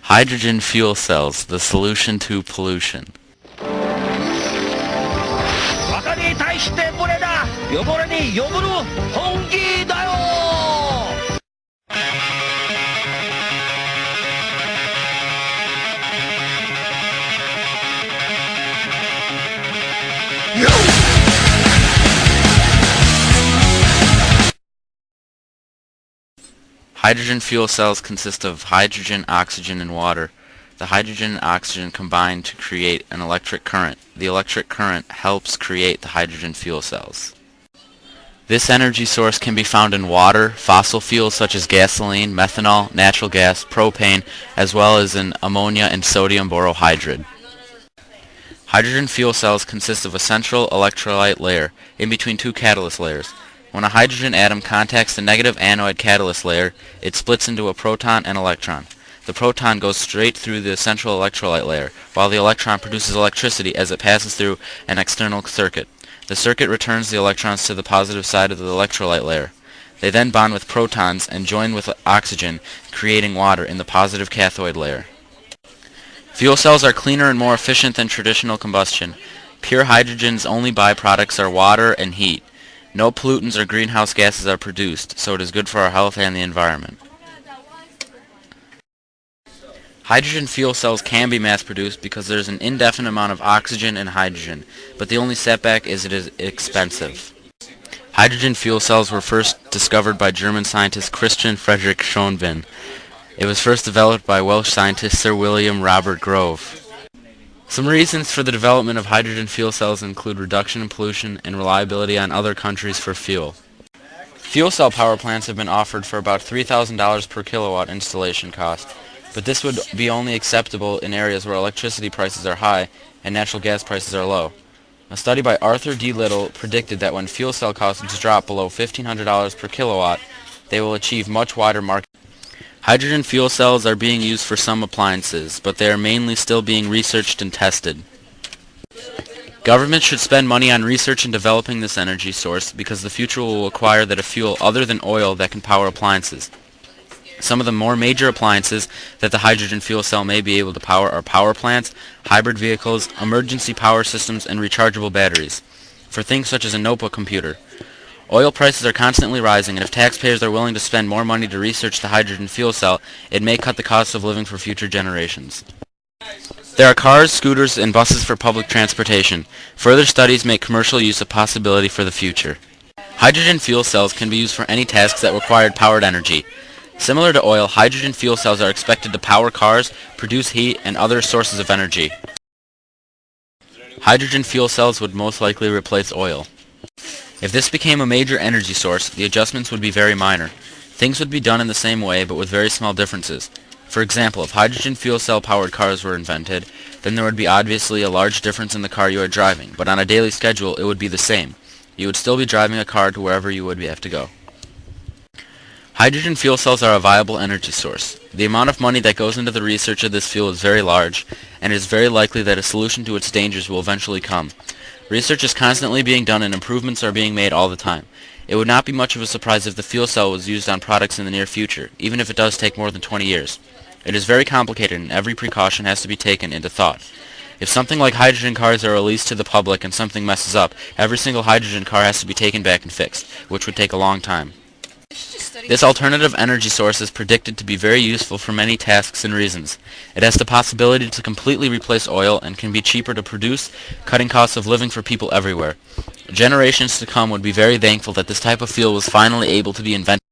Hydrogen fuel cells, the solution to pollution. バカに対して無礼だ。汚れに汚る本気だよ。Hydrogen fuel cells consist of hydrogen, oxygen, and water. The hydrogen and oxygen combine to create an electric current. The electric current helps create the hydrogen fuel cells. This energy source can be found in water, fossil fuels such as gasoline, methanol, natural gas, propane, as well as in ammonia and sodium borohydride. Hydrogen fuel cells consist of a central electrolyte layer in between two catalyst layers. When a hydrogen atom contacts the negative anode catalyst layer, it splits into a proton and electron. The proton goes straight through the central electrolyte layer, while the electron produces electricity as it passes through an external circuit. The circuit returns the electrons to the positive side of the electrolyte layer. They then bond with protons and join with oxygen, creating water in the positive cathode layer. Fuel cells are cleaner and more efficient than traditional combustion. Pure hydrogen's only byproducts are water and heat. No pollutants or greenhouse gases are produced, so it is good for our health and the environment. Hydrogen fuel cells can be mass-produced because there is an indefinite amount of oxygen and hydrogen, but the only setback is it is expensive. Hydrogen fuel cells were first discovered by German scientist Christian Friedrich Schonben. It was first developed by Welsh scientist Sir William Robert Grove. Some reasons for the development of hydrogen fuel cells include reduction in pollution and reliability on other countries for fuel. Fuel cell power plants have been offered for about $3,000 per kilowatt installation cost, but this would be only acceptable in areas where electricity prices are high and natural gas prices are low. A study by Arthur D. Little predicted that when fuel cell costs drop below $1,500 per kilowatt, they will achieve much wider market. Hydrogen fuel cells are being used for some appliances, but they are mainly still being researched and tested. Governments should spend money on research and developing this energy source because the future will require that a fuel other than oil that can power appliances. Some of the more major appliances that the hydrogen fuel cell may be able to power are power plants, hybrid vehicles, emergency power systems, and rechargeable batteries. For things such as a notebook computer. Oil prices are constantly rising, and if taxpayers are willing to spend more money to research the hydrogen fuel cell, it may cut the cost of living for future generations. There are cars, scooters, and buses for public transportation. Further studies make commercial use a possibility for the future. Hydrogen fuel cells can be used for any tasks that required powered energy. Similar to oil, hydrogen fuel cells are expected to power cars, produce heat, and other sources of energy. Hydrogen fuel cells would most likely replace oil. If this became a major energy source, the adjustments would be very minor. Things would be done in the same way, but with very small differences. For example, if hydrogen fuel cell powered cars were invented, then there would be obviously a large difference in the car you are driving, but on a daily schedule it would be the same. You would still be driving a car to wherever you would have to go. Hydrogen fuel cells are a viable energy source. The amount of money that goes into the research of this fuel is very large, and it is very likely that a solution to its dangers will eventually come. Research is constantly being done and improvements are being made all the time. It would not be much of a surprise if the fuel cell was used on products in the near future, even if it does take more than 20 years. It is very complicated and every precaution has to be taken into thought. If something like hydrogen cars are released to the public and something messes up, every single hydrogen car has to be taken back and fixed, which would take a long time. This alternative energy source is predicted to be very useful for many tasks and reasons. It has the possibility to completely replace oil and can be cheaper to produce, cutting costs of living for people everywhere. Generations to come would be very thankful that this type of fuel was finally able to be invented.